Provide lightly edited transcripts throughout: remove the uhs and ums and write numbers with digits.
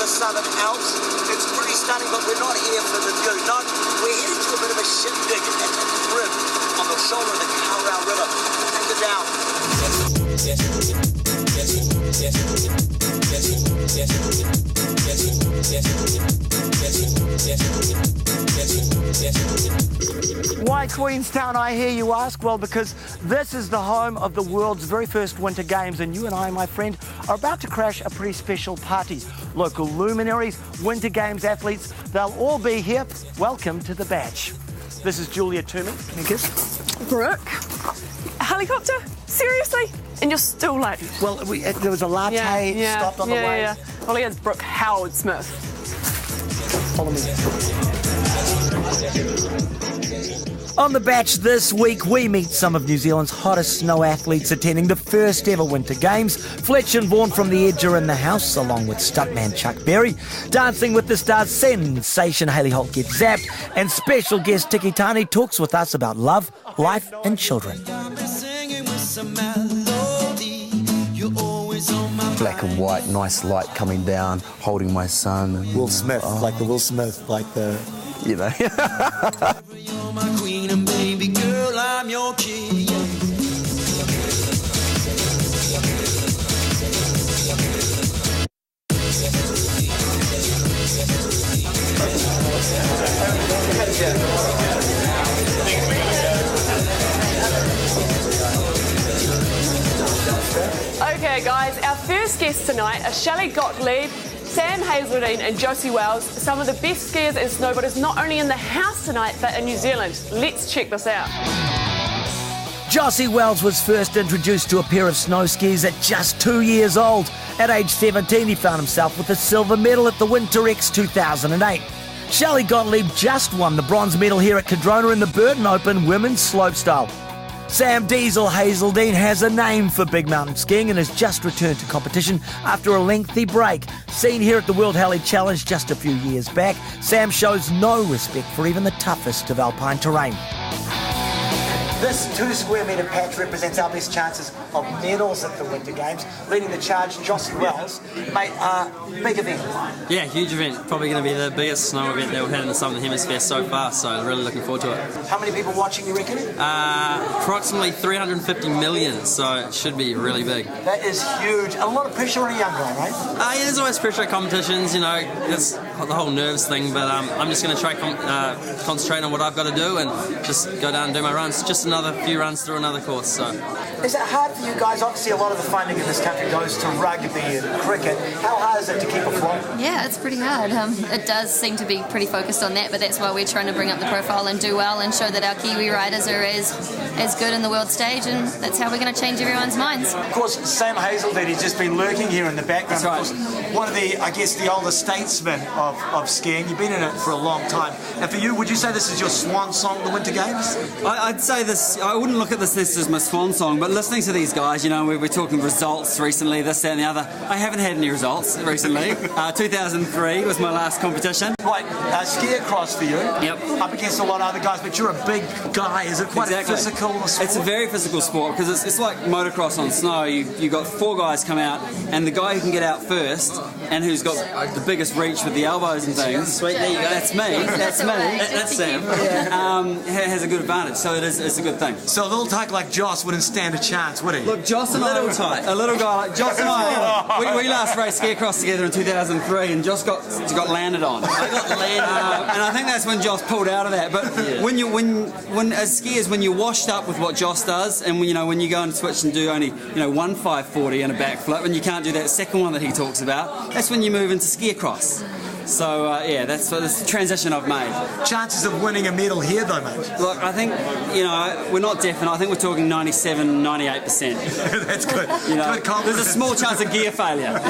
the Southern Alps. It's pretty stunning, but we're not here for the view. No, we're heading to a bit of a shindig at the crib on the shoulder of the Colorado River. Take it down. Why Queenstown, I hear you ask? Well, because this is the home of the world's very first Winter Games, and you and I, my friend, are about to crash a pretty special party. Local luminaries, Winter Games athletes, they'll all be here. Welcome to the Batch. This is Julia Toomey. Can you kiss? Brooke? A helicopter? Seriously? And you're still late? Well, there was a latte stopped on the way. Yeah. Well, here's Brooke Howard Smith. Follow me. On The Batch this week, we meet some of New Zealand's hottest snow athletes attending the first ever Winter Games. Fletch and Vaughan from The Edge are in the house, along with stuntman Chuck Berry. Dancing with the Stars sensation Hayley Holt gets zapped, and special guest Tiki Tani talks with us about love, life and children. Black and white, nice light coming down, holding my son. And, Will Smith, like the Will Smith, like the... You know. You're my queen and baby girl, I'm your king. Okay, guys, our first guests tonight are Shelley Gottlieb, Sam Hazeldine and Josie Wells, some of the best skiers and snowboarders not only in the house tonight but in New Zealand. Let's check this out. Josie Wells was first introduced to a pair of snow skis at just 2 years old. At age 17, he found himself with a silver medal at the Winter X 2008. Shelley Gottlieb just won the bronze medal here at Cardrona in the Burton Open Women's Slopestyle. Sam Diesel Hazeldine has a name for big mountain skiing and has just returned to competition after a lengthy break. Seen here at the World Heli Challenge just a few years back, Sam shows no respect for even the toughest of alpine terrain. This 2 square metre patch represents our best chances of medals at the Winter Games. Leading the charge, Josie Wells. Mate, big event. Yeah, huge event. Probably going to be the biggest snow event that we've had in the Southern Hemisphere so far, so really looking forward to it. How many people watching, you reckon? Approximately 350 million, so it should be really big. That is huge. A lot of pressure on a young guy, right? Yeah, there's always pressure at competitions, you know, it's the whole nerves thing, but I'm just going to try concentrate on what I've got to do and just go down and do my runs. Just another few runs through another course. So, is it hard for you guys? Obviously, a lot of the funding in this country goes to rugby and cricket. How hard is it to keep afloat? Yeah, it's pretty hard. It does seem to be pretty focused on that, but that's why we're trying to bring up the profile and do well and show that our Kiwi riders are as good in the world stage, and that's how we're going to change everyone's minds. Of course, Sam Hazeldine, he's just been lurking here in the background. That's right. Of course, one of the, I guess, the older statesmen of skiing. You've been in it for a long time. And for you, would you say this is your swan song, the Winter Games? I'd say this, I wouldn't look at this as my swan song, but listening to these guys, you know, we were talking results recently, this, that and the other. I haven't had any results recently. 2003 was my last competition. Right, ski across for you. Yep. Up against a lot of other guys, but you're a big guy. Is it quite a physical sport? It's a very physical sport because it's like motocross on snow. You've got 4 guys come out, and the guy who can get out first and who's got the biggest reach with the elbows and things, sweet, there you go. That's me. That's Sam. Has a good advantage, so it's a good thing. So a little tyke like Joss wouldn't stand a chance, would he? Look, Joss and a little guy like Joss and I, we last raced ski across together in 2003, and Joss got landed on. I got landed and I think that's when Joss pulled out of that. But when as skiers, when you're washed up with what Joss does, and when you go and switch and do only one 540 and a backflip, and you can't do that second one that he talks about, that's when you move into ski across. So, that's the transition I've made. Chances of winning a medal here, though, mate? Look, I think, we're not definite. I think we're talking 97, 98%. That's good. Good confidence. There's a small chance of gear failure.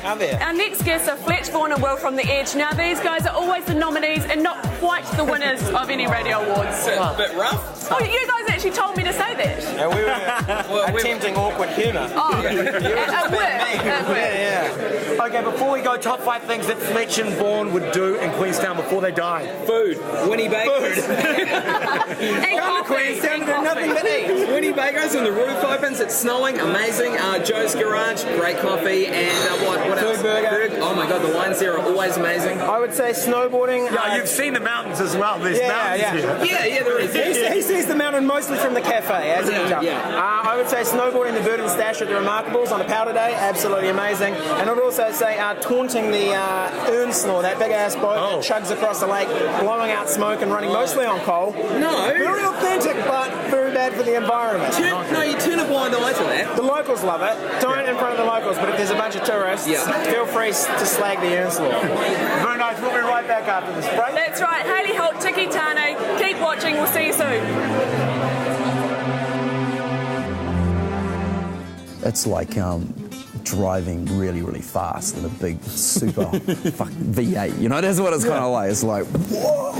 Are there? Our next guests are Fletch, Vaughan and Will from The Edge. Now, these guys are always the nominees and not quite the winners of any radio awards. A bit rough. Oh, you guys actually told me to say that. Yeah, we were attempting awkward humour. Oh, at work. Yeah. Okay, before we go, top 5 things that Fletch and Vaughan would do in Queenstown before they die. Food. Winnie Bakers. And Come to Queenstown and do nothing but eat. Winnie Bakers when the roof opens, it's snowing, amazing. Joe's Garage, great coffee, and what else? Food burger. Oh my god, the wines here are always amazing. I would say snowboarding. Yeah, you've seen the mountains as well. There's mountains here. Yeah, there is. He sees the mountain mostly from the cafe, as I would say snowboarding the Bird and Stash at the Remarkables on a powder day, absolutely amazing. And I'd also say taunting the Earnslaw, that big ass boat that chugs across the lake, blowing out smoke and running mostly on coal. No. Very authentic, but very bad for the environment. You turn a blind eye to that. The locals love it. Don't in front of the locals, but if there's a bunch of tourists, feel free to slag the Earnslaw. Very nice. We'll be right back after this break. That's right. Hayley Holt, Tiki Tane. Keep watching. We'll see you soon. It's like driving really, really fast in a big, super fucking V8. You know, that's what it's kind of like. It's like, whoa.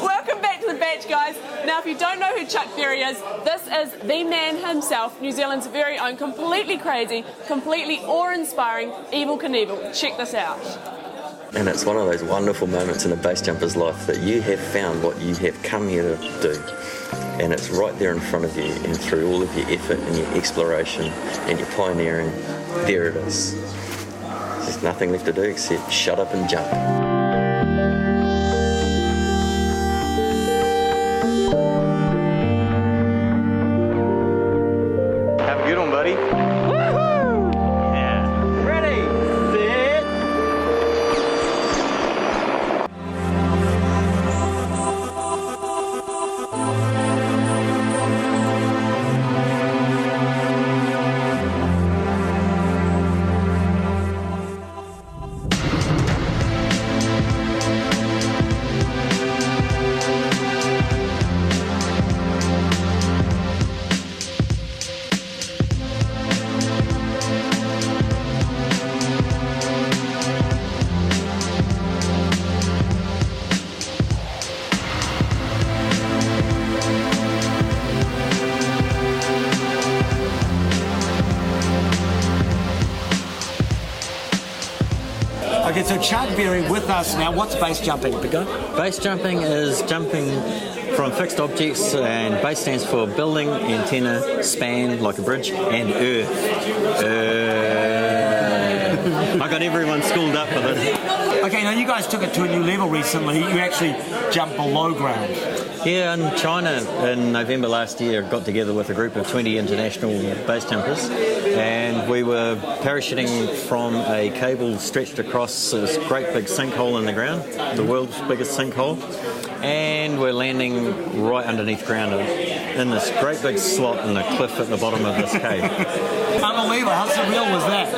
Welcome back to the Batch, guys. Now, if you don't know who Chuck Berry is, this is the man himself, New Zealand's very own, completely crazy, completely awe-inspiring Evel Knievel. Check this out. And it's one of those wonderful moments in a bass jumper's life that you have found what you have come here to do. And it's right there in front of you, and through all of your effort and your exploration and your pioneering, there it is. There's nothing left to do except shut up and jump. Have a good one, buddy. Woohoo! Yeah. Ready, set. Okay, so Chuck Berry with us now. What's base jumping, Pico? Base jumping is jumping from fixed objects, and base stands for building, antenna, span, like a bridge, and earth. I got everyone schooled up for this. Okay, now you guys took it to a new level recently. You actually jumped below ground. Yeah, in China in November last year, got together with a group of 20 international base jumpers, and we were parachuting from a cable stretched across this great big sinkhole in the ground, the world's biggest sinkhole, and we're landing right underneath ground in this great big slot in the cliff at the bottom of this cave. Unbelievable. How surreal was that?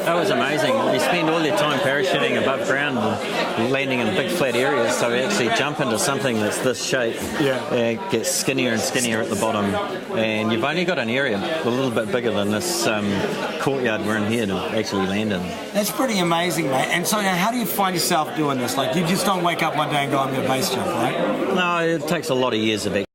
That was amazing. You spend all your time parachuting above ground and landing in big flat areas, so we actually jump into something that's this shape. It gets skinnier and skinnier at the bottom, and you've only got an area a little bit bigger than this courtyard we're in here to actually land in. That's pretty amazing, mate. And so now how do you find yourself doing this? Like, you just don't wake up one day and go, I'm going to base jump, right? No, it takes a lot of years of